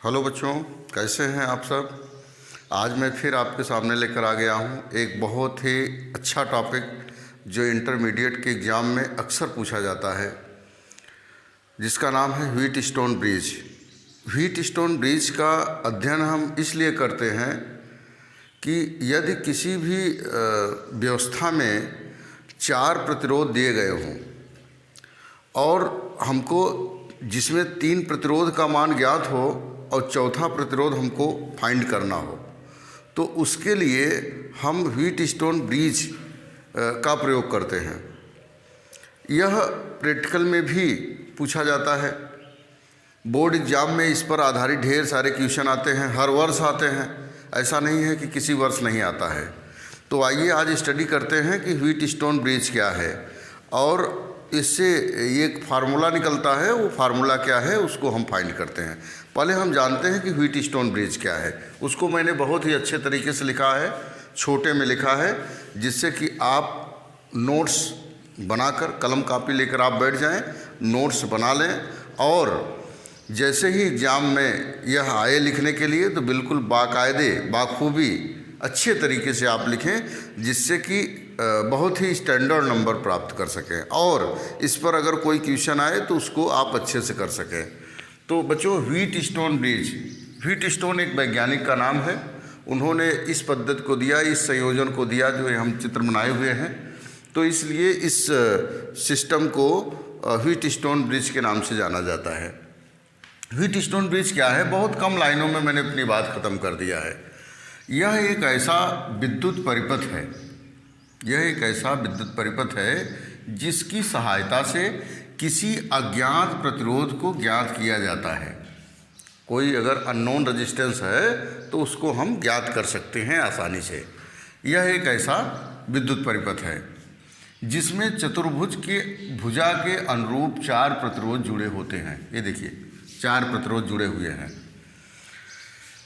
Hello बच्चों, कैसे हैं आप सब। आज मैं फिर आपके सामने लेकर आ गया हूं एक बहुत ही अच्छा टॉपिक जो इंटरमीडिएट के एग्ज़ाम में अक्सर पूछा जाता है, जिसका नाम है wheat stone bridge. Wheat stone bridge का अध्ययन हम इसलिए करते हैं कि यदि किसी भी व्यवस्था में 4 प्रतिरोध दिए गए हों और हमको जिसमें 3 प्रतिरोध का मान ज्ञात हो और चौथा प्रतिरोध हमको फाइंड करना हो, तो उसके लिए हम व्हीट स्टोन ब्रिज का प्रयोग करते हैं। यह प्रैक्टिकल में भी पूछा जाता है। बोर्ड एग्ज़ाम में इस पर आधारित ढेर सारे क्वेश्चन आते हैं, हर वर्ष आते हैं, ऐसा नहीं है कि किसी वर्ष नहीं आता है। तो आइए आज स्टडी करते हैं कि व्हीट स्टोन ब्रिज क्या है और इससे एक फार्मूला निकलता है। वो फार्मूला क्या है उसको हम फाइंड करते हैं। पहले हम जानते हैं कि व्हीट स्टोन ब्रिज क्या है। उसको मैंने बहुत ही अच्छे तरीके से लिखा है, छोटे में लिखा है, जिससे कि आप नोट्स बनाकर कलम कापी लेकर आप बैठ जाएं, नोट्स बना लें और जैसे ही एग्ज़ाम में यह आए लिखने के लिए तो बिल्कुल बाकायदे बाखूबी अच्छे तरीके से आप लिखें, जिससे कि बहुत ही स्टैंडर्ड नंबर प्राप्त कर सकें और इस पर अगर कोई क्वेश्चन आए तो उसको आप अच्छे से कर सकें। तो बच्चों, wheat stone bridge, wheat stone एक वैज्ञानिक का नाम है। उन्होंने इस पद्धति को दिया, इस संयोजन को दिया जो हम चित्र बनाए हुए हैं, तो इसलिए इस सिस्टम को व्हीट स्टोन ब्रिज के नाम से जाना जाता है। व्हीट स्टोन ब्रिज क्या है, बहुत कम लाइनों में मैंने अपनी बात ख़त्म कर दिया है। यह एक ऐसा विद्युत परिपथ है, यह एक ऐसा विद्युत परिपथ है जिसकी सहायता से किसी अज्ञात प्रतिरोध को ज्ञात किया जाता है। कोई अगर अननोन रेजिस्टेंस है तो उसको हम ज्ञात कर सकते हैं आसानी से। यह एक ऐसा विद्युत परिपथ है जिसमें चतुर्भुज के भुजा के अनुरूप 4 प्रतिरोध जुड़े होते हैं। ये देखिए 4 प्रतिरोध जुड़े हुए हैं,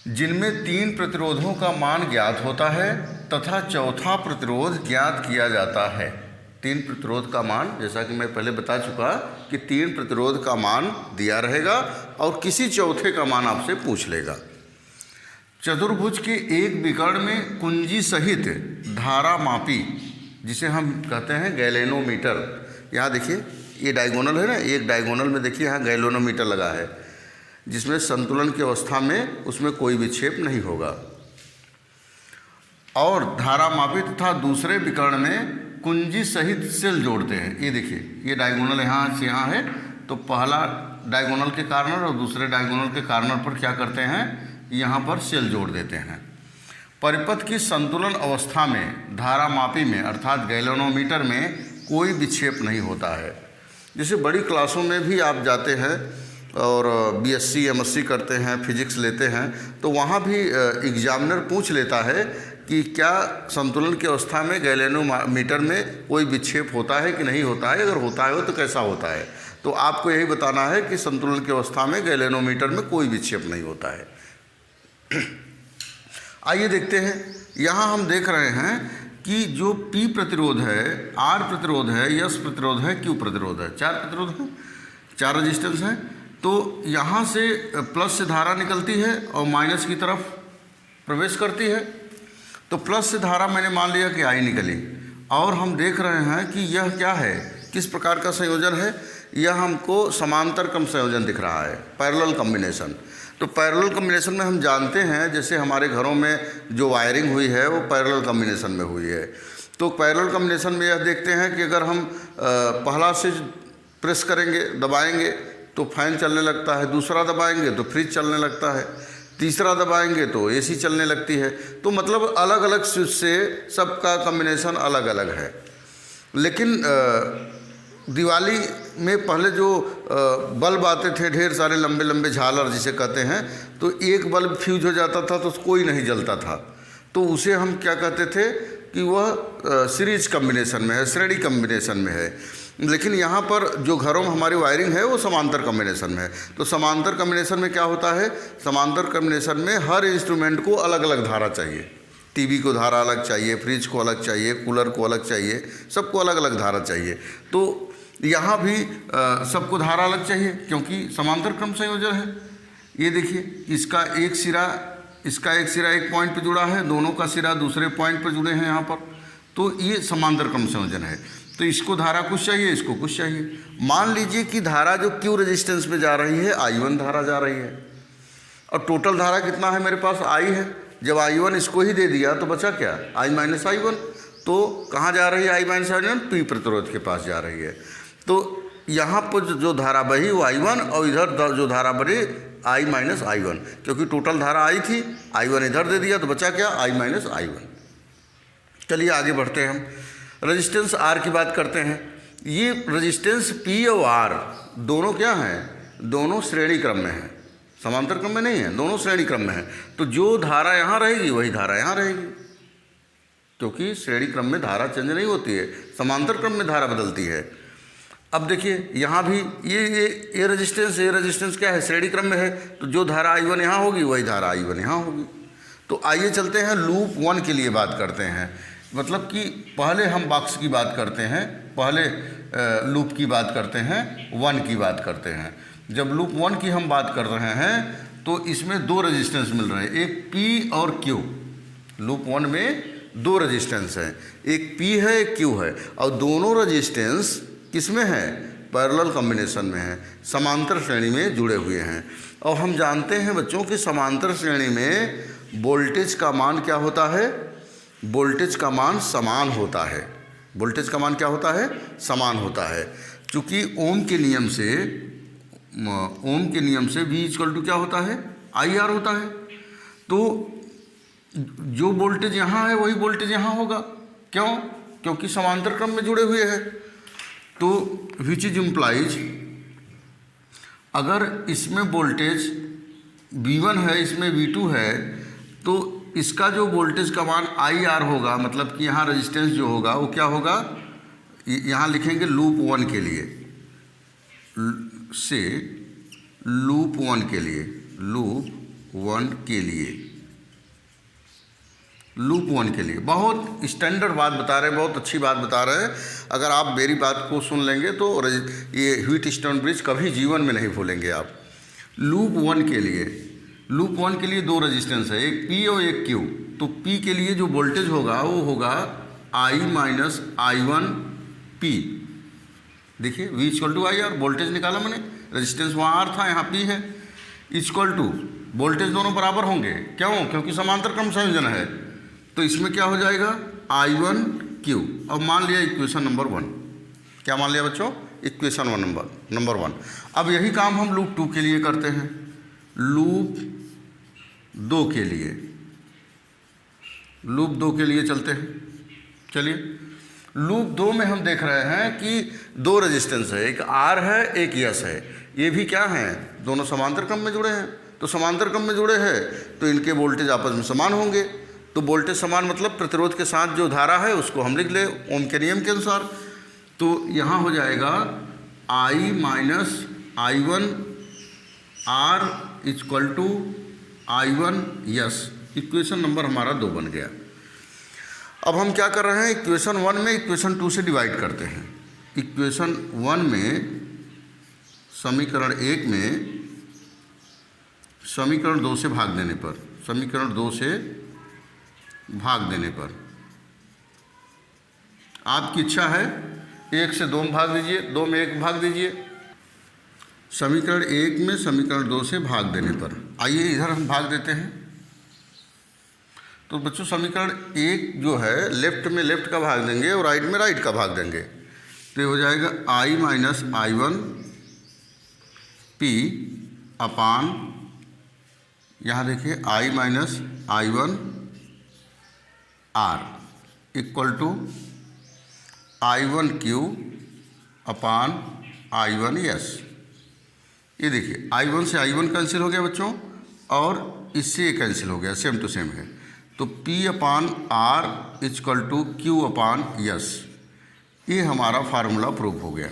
जिनमें 3 प्रतिरोधों का मान ज्ञात होता है तथा चौथा प्रतिरोध ज्ञात किया जाता है। 3 प्रतिरोध का मान, जैसा कि मैं पहले बता चुका कि 3 प्रतिरोध का मान दिया रहेगा और किसी चौथे का मान आपसे पूछ लेगा। चतुर्भुज के एक विकर्ण में कुंजी सहित धारा मापी, जिसे हम कहते हैं गैलेनोमीटर। यहाँ देखिए ये डायगोनल है ना, एक डायगोनल में देखिए यहाँ गैलेनोमीटर लगा है, जिसमें संतुलन की अवस्था में उसमें कोई विक्षेप नहीं होगा। और धारा मापी तथा दूसरे विकर्ण में कुंजी सहित सेल जोड़ते हैं। ये देखिए ये डायगोनल यहाँ से यहाँ है, तो पहला डायगोनल के कार्नर और दूसरे डायगोनल के कार्नर पर क्या करते हैं, यहाँ पर सेल जोड़ देते हैं। परिपथ की संतुलन अवस्था में धारा मापी में अर्थात गैलेनोमीटर में कोई विक्षेप नहीं होता है। जैसे बड़ी क्लासों में भी आप जाते हैं और बीएससी एमएससी करते हैं, फिजिक्स लेते हैं, तो वहाँ भी एग्जामिनर पूछ लेता है कि क्या संतुलन की अवस्था में गैलेनोमीटर में कोई विक्षेप होता है कि नहीं होता है, अगर होता है तो कैसा होता है। तो आपको यही बताना है कि संतुलन की अवस्था में गैलेनोमीटर में कोई विक्षेप नहीं होता है। आइए देखते हैं, यहाँ हम देख रहे हैं कि जो P प्रतिरोध है, R प्रतिरोध है, S प्रतिरोध है, Q प्रतिरोध है, 4 प्रतिरोध हैं, 4 रेजिस्टेंस हैं। तो यहाँ से प्लस से धारा निकलती है और माइनस की तरफ प्रवेश करती है। तो प्लस से धारा मैंने मान लिया कि आई निकली, और हम देख रहे हैं कि यह क्या है, किस प्रकार का संयोजन है। यह हमको समांतर क्रम संयोजन दिख रहा है, पैरेलल कॉम्बिनेशन। तो पैरेलल कॉम्बिनेशन में हम जानते हैं, जैसे हमारे घरों में जो वायरिंग हुई है वो पैरेलल कॉम्बिनेशन में हुई है। तो पैरेलल कॉम्बिनेशन में यह देखते हैं कि अगर हम पहला स्विच प्रेस करेंगे, दबाएंगे तो फैन चलने लगता है, दूसरा दबाएंगे तो फ्रिज चलने लगता है, तीसरा दबाएंगे तो एसी चलने लगती है। तो मतलब अलग अलग स्विच से सबका कॉम्बिनेशन अलग अलग है। लेकिन दिवाली में पहले जो बल्ब आते थे, ढेर सारे लंबे लंबे झालर जिसे कहते हैं, तो एक बल्ब फ्यूज हो जाता था तो कोई नहीं जलता था, तो उसे हम क्या कहते थे कि वह सीरीज कॉम्बिनेशन में है, श्रेणी कॉम्बिनेशन में है। लेकिन यहाँ पर जो घरों में हमारी वायरिंग है वो समांतर कॉम्बिनेशन में है। तो समांतर कॉम्बिनेशन में क्या होता है, समांतर कॉम्बिनेशन में हर इंस्ट्रूमेंट को अलग अलग धारा चाहिए। टीवी को धारा अलग चाहिए, फ्रिज को अलग चाहिए, कूलर को अलग चाहिए, सबको अलग अलग धारा चाहिए। तो यहाँ भी सबको धारा अलग चाहिए क्योंकि समांतर क्रम संयोजन है। ये देखिए इसका एक सिरा एक पॉइंट पे जुड़ा है, दोनों का सिरा दूसरे पॉइंट पर जुड़े हैं यहाँ पर, तो ये समांतर क्रम संयोजन है। तो इसको धारा कुछ चाहिए, इसको कुछ चाहिए। मान लीजिए कि धारा जो क्यू रेजिस्टेंस पे जा रही है I1 धारा जा रही है, और टोटल धारा कितना है मेरे पास I है। जब I1 इसको ही दे दिया तो बचा क्या, I माइनस I1। तो कहाँ जा रही है I माइनस I1, P प्रतिरोध के पास जा रही है। तो यहाँ पर जो धारा बही वो I1, और इधर जो धारा बही I माइनस I1, क्योंकि टोटल धारा I थी, I1 इधर दे दिया तो बचा क्या, I माइनस I1। चलिए आगे बढ़ते हैं, हम रेजिस्टेंस R की बात करते हैं। ये रेजिस्टेंस P और R दोनों क्या हैं, दोनों श्रेणी क्रम में हैं, समांतर क्रम में नहीं है, दोनों श्रेणी क्रम में हैं। तो जो धारा यहाँ रहेगी वही धारा यहाँ रहेगी, क्योंकि श्रेणी क्रम में धारा चेंज नहीं होती है, समांतर क्रम में धारा बदलती है। अब देखिए यहाँ भी ये रेजिस्टेंस क्या है, श्रेणी क्रम में है, तो जो धारा I1 यहाँ होगी वही धारा I1 यहाँ होगी। तो आइए चलते हैं लूप 1 के लिए बात करते हैं। मतलब कि पहले हम बॉक्स की बात करते हैं, पहले लूप की बात करते हैं, 1 की बात करते हैं। जब लूप 1 की हम बात कर रहे हैं तो इसमें दो रेजिस्टेंस मिल रहे हैं, एक P और Q। लूप 1 में दो रेजिस्टेंस हैं, एक P है एक Q है, और दोनों रेजिस्टेंस किस में है, पैरेलल कॉम्बिनेशन में है, समांतर श्रेणी में जुड़े हुए हैं। और हम जानते हैं बच्चों कि समांतर श्रेणी में वोल्टेज का मान क्या होता है, वोल्टेज का मान समान होता है। वोल्टेज का मान क्या होता है, समान होता है। चूँकि ओम के नियम से V इक्वल टू क्या होता है, IR होता है। तो जो वोल्टेज यहाँ है वही वोल्टेज यहाँ होगा, क्यों, क्योंकि समांतर क्रम में जुड़े हुए हैं। तो विच इज इम्प्लाइज, अगर इसमें वोल्टेज V1 है, इसमें V2 है, तो इसका जो वोल्टेज का मान IR होगा, मतलब कि यहाँ रेजिस्टेंस जो होगा वो क्या होगा, यहाँ लिखेंगे लूप 1 के लिए, से लूप 1 के लिए, लूप 1 के लिए बहुत स्टैंडर्ड बात बता रहे हैं, बहुत अच्छी बात बता रहे हैं। अगर आप मेरी बात को सुन लेंगे तो ये व्हीटस्टोन ब्रिज कभी जीवन में नहीं भूलेंगे आप। लूप 1 के लिए दो रेजिस्टेंस है, एक P और एक Q। तो P के लिए जो वोल्टेज होगा वो होगा I माइनस I1 P। देखिए V equal to IR, voltage निकाला मैंने, रेजिस्टेंस वहाँ R था, यहाँ P है, इक्वल टू वोल्टेज दोनों बराबर होंगे, क्यों, क्योंकि समांतर क्रम संयोजन है। तो इसमें क्या हो जाएगा, I1 Q। अब मान लिया इक्वेशन नंबर 1, क्या मान लिया बच्चों, इक्वेशन नंबर 1। अब यही काम हम लूप 2 के लिए करते हैं, लूप 2 के लिए चलते हैं। चलिए लूप 2 में हम देख रहे हैं कि दो रेजिस्टेंस है, एक R है एक S है। ये भी क्या हैं, दोनों समांतर क्रम में जुड़े हैं। तो समांतर क्रम में जुड़े हैं तो इनके वोल्टेज आपस में समान होंगे। तो वोल्टेज समान मतलब प्रतिरोध के साथ जो धारा है उसको हम लिख ले ओम के नियम के अनुसार। तो यहाँ हो जाएगा I minus I1 R equal to I1 S। Equation number हमारा 2 बन गया। अब हम क्या कर रहे हैं, इक्वेशन 1 में इक्वेशन 2 से डिवाइड करते हैं। इक्वेशन 1 में समीकरण 1 में समीकरण 2 से भाग देने पर, समीकरण 2 से भाग देने पर आपकी इच्छा है 1 से 2 में भाग दीजिए, 2 में 1 भाग दीजिए। समीकरण 1 में समीकरण 2 से भाग देने पर, आइए इधर हम भाग देते हैं। तो बच्चों समीकरण 1 जो है लेफ्ट में लेफ्ट का भाग देंगे और राइट में राइट का भाग देंगे। तो ये हो जाएगा I माइनस I1 P अपान, यहाँ देखिए I minus I1 R equal to I1 Q upon I1 S। ये देखिए I1 से I1 कैंसिल हो गया बच्चों, और इससे ये कैंसिल हो गया, सेम टू सेम है। तो P upon R equal to Q upon S। ये हमारा फार्मूला प्रूफ हो गया,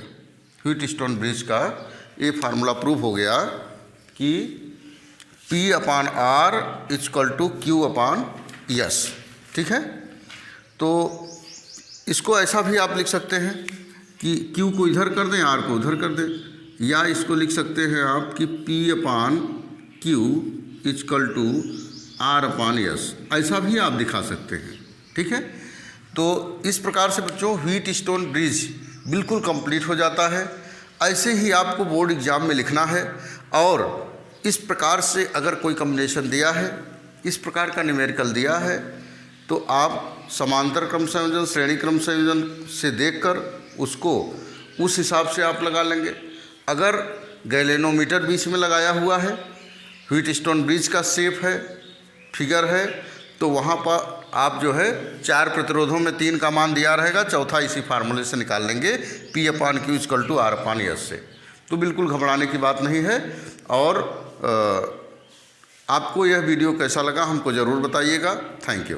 व्हीटस्टोन ब्रिज का ये फार्मूला प्रूफ हो गया कि P upon R equal to Q upon S। ठीक है, तो इसको ऐसा भी आप लिख सकते हैं कि Q को इधर कर दें, R को उधर कर दें, या इसको लिख सकते हैं आप कि P upon Q equal to R upon S, ऐसा भी आप दिखा सकते हैं। ठीक है, तो इस प्रकार से बच्चों व्हीट स्टोन ब्रिज बिल्कुल कंप्लीट हो जाता है। ऐसे ही आपको बोर्ड एग्ज़ाम में लिखना है, और इस प्रकार से अगर कोई कॉम्बिनेशन दिया है, इस प्रकार का न्यूमेरिकल दिया है, तो आप समांतर क्रम संयोजन, श्रेणी क्रम संयोजन से देखकर उसको उस हिसाब से आप लगा लेंगे। अगर गैलेनोमीटर बीच में लगाया हुआ है, व्हीट स्टोन ब्रिज का शेप है, फिगर है, तो वहाँ पर आप जो है 4 प्रतिरोधों में 3 का मान दिया रहेगा, चौथा इसी फार्मूले से निकाल लेंगे P upon Q equal to R upon S से। तो बिल्कुल घबराने की बात नहीं है। और आपको यह वीडियो कैसा लगा हमको ज़रूर बताइएगा। Thank you.